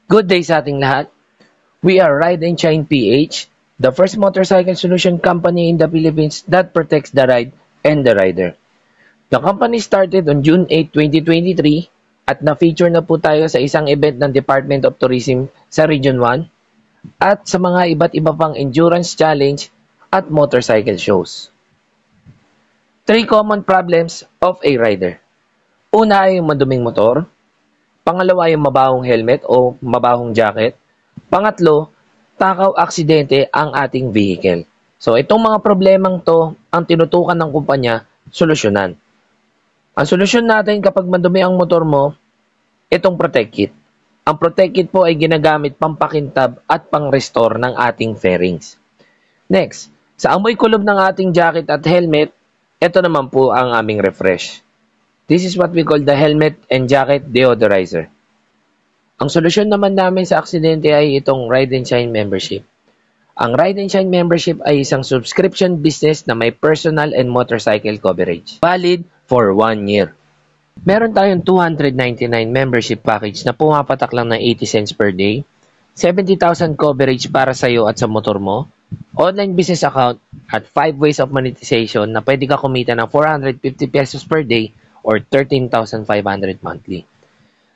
Good day sa ating lahat. We are Ride and Shine PH, the first motorcycle solution company in the Philippines that protects the ride and the rider. The company started on June 8, 2023 at na-feature na po tayo sa isang event ng Department of Tourism sa Region 1 at sa mga iba't iba pang endurance challenge at motorcycle shows. 3 common problems of a rider. Una ay yung maduming motor. Pangalawa yung mabahong helmet o mabahong jacket. Pangatlo, takaw aksidente ang ating vehicle. So itong mga problemang to ang tinutukan ng kumpanya solusyonan. Ang solusyon natin kapag madumi ang motor mo, itong Protect Kit. Ang Protect Kit po ay ginagamit pampakintab at pang-restore ng ating fairings. Next, sa amoy kulob ng ating jacket at helmet, ito naman po ang aming refresh. This is what we call the helmet and jacket deodorizer. Ang solusyon naman namin sa aksidente ay itong Ride and Shine membership. Ang Ride and Shine membership ay isang subscription business na may personal and motorcycle coverage. Valid for 1 year. Meron tayong 299 membership package na pumapatak lang ng 80 cents per day, 70,000 coverage para sa iyo at sa motor mo, online business account at 5 ways of monetization na pwede ka kumita ng 450 pesos per day or 13,500 monthly.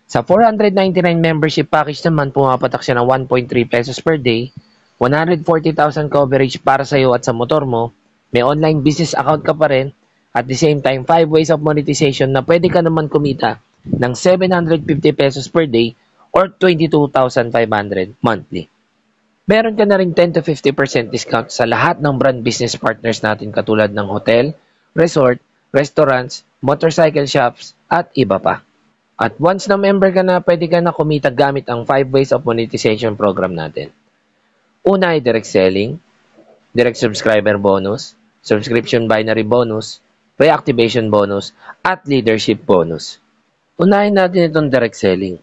Sa 499 membership package naman, pumapatak siya ng 1.3 pesos per day, 140,000 coverage para sa iyo at sa motor mo, may online business account ka pa rin, at the same time, 5 ways of monetization na pwede ka naman kumita ng 750 pesos per day or 22,500 monthly. Meron ka na rin 10 to 50% discount sa lahat ng brand business partners natin katulad ng hotel, resort, restaurants, motorcycle shops, at iba pa. At once na member ka na, pwede ka na kumita gamit ang 5 ways of monetization program natin. Una ay direct selling, direct subscriber bonus, subscription binary bonus, reactivation bonus, at leadership bonus. Unahin natin itong direct selling.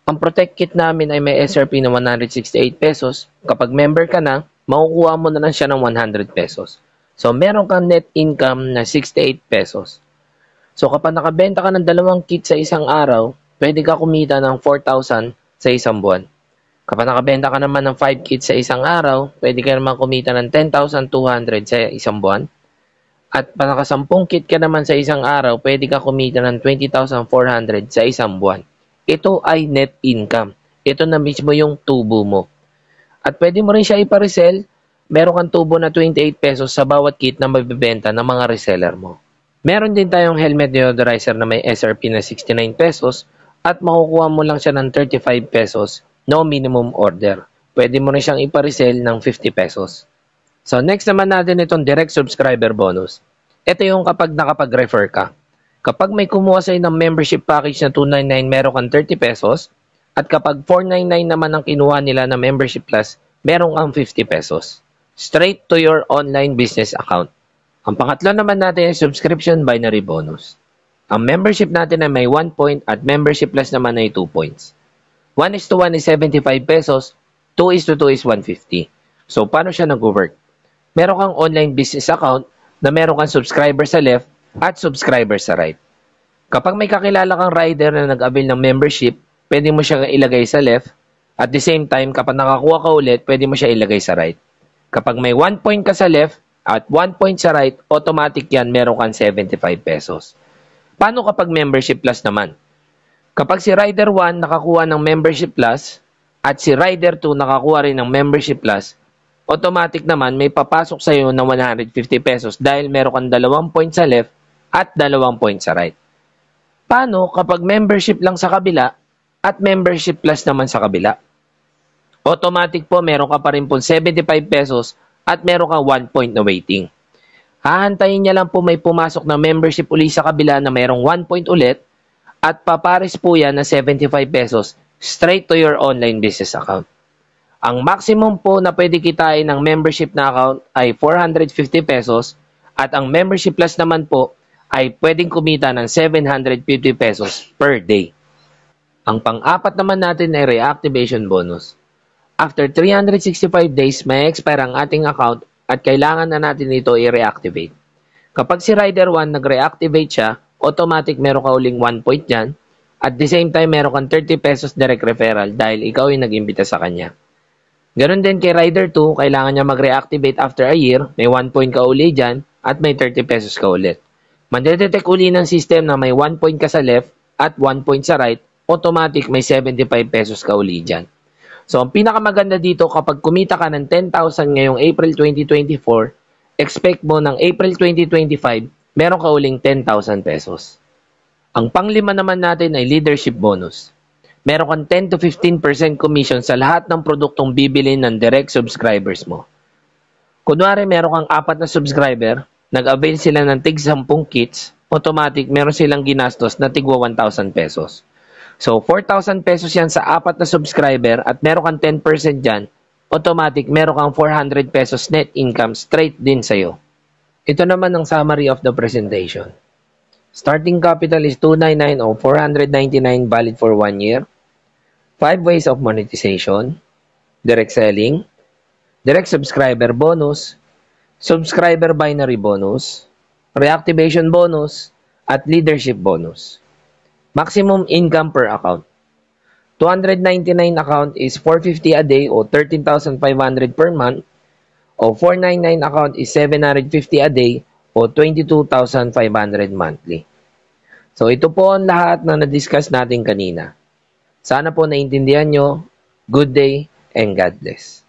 Ang Protect Kit namin ay may SRP na 168 pesos. Kapag member ka na, makukuha mo na lang siya ng 100 pesos. So, meron kang net income na 68 pesos. So, kapag nakabenta ka ng 2 kit sa isang araw, pwede ka kumita ng 4,000 sa isang buwan. Kapag nakabenta ka naman ng 5 kits sa isang araw, pwede ka naman kumita ng 10,200 sa isang buwan. At pag naka 10 kit ka naman sa isang araw, pwede ka kumita ng 20,400 sa isang buwan. Ito ay net income. Ito na mismo yung tubo mo. At pwede mo rin siya iparesell. Meron kang tubo na 28 pesos sa bawat kit na mabibenta ng mga reseller mo. Meron din tayong helmet deodorizer na may SRP na 69 pesos at makukuha mo lang siya ng 35 pesos, no minimum order. Pwede mo rin siyang iparesell ng 50 pesos. So next naman natin itong direct subscriber bonus. Ito yung kapag nakapag-refer ka. Kapag may kumuha sa'yo ng membership package na 299, meron kang 30 pesos. At kapag 499 naman ang kinuha nila na membership plus, meron kang 50 pesos. Straight to your online business account. Ang pangatlo naman natin ay subscription binary bonus. Ang membership natin ay may 1 point at membership plus naman ay 2 points. 1:1 is 75 pesos, 2:2 is 150. So, paano siya nag-work? Meron kang online business account na meron kang subscriber sa left at subscriber sa right. Kapag may kakilala kang rider na nag-avail ng membership, pwede mo siya ilagay sa left. At the same time, kapag nakakuha ka ulit, pwede mo siya ilagay sa right. Kapag may 1 point ka sa left at 1 point sa right, automatic yan, meron kang 75 pesos. Paano kapag membership plus naman? Kapag si Rider 1 nakakuha ng membership plus at si Rider 2 nakakuha rin ng membership plus, automatic naman may papasok sa iyo ng 150 pesos dahil meron kang 2 point sa left at 2 point sa right. Paano kapag membership lang sa kabila at membership plus naman sa kabila? Automatic po meron ka pa rin po 75 pesos at meron kang 1 point na waiting. Hahantayin niya lang po may pumasok na membership uli sa kabila na mayroong 1 point ulit at papares po yan na 75 pesos straight to your online business account. Ang maximum po na pwede kitain ng membership na account ay 450 pesos at ang membership plus naman po ay pwedeng kumita ng 750 pesos per day. Ang pang-apat naman natin ay reactivation bonus. After 365 days, may expire ang ating account at kailangan na natin ito i-reactivate. Kapag si Rider 1 nag-reactivate siya, automatic meron ka uling 1 point dyan At the same time, meron kang 30 pesos direct referral dahil ikaw yung nag-imbita sa kanya. Ganon din kay Rider 2, kailangan niya mag-reactivate after a year, may 1 point ka uli dyan, at may 30 pesos ka ulit. Mandedetect uli ng system na may 1 point ka sa left at 1 point sa right, automatic may 75 pesos ka uli dyan. So, ang pinakamaganda dito kapag kumita ka ng 10,000 ngayong April 2024, expect mo ng April 2025, meron ka uling 10,000 pesos. Ang panglima naman natin ay leadership bonus. Meron kang 10 to 15% commission sa lahat ng produktong bibili ng direct subscribers mo. Kunwari meron kang 4 na subscriber, nag-avail sila ng tig 10 kits, automatic meron silang ginastos na tigwa 1,000 pesos. So, 4,000 pesos yan sa 4 na subscriber at meron kang 10% dyan, automatic meron kang 400 pesos net income straight din sa'yo. Ito naman ang summary of the presentation. Starting capital is 299 o 499 valid for 1 year. 5 ways of monetization. Direct selling. Direct subscriber bonus. Subscriber binary bonus. Reactivation bonus. At leadership bonus. Maximum income per account. 299 account is 450 a day o 13,500 per month. O 499 account is 750 a day o 22,500 monthly. So, ito po ang lahat na na-discuss natin kanina. Sana po naintindihan nyo. Good day and God bless.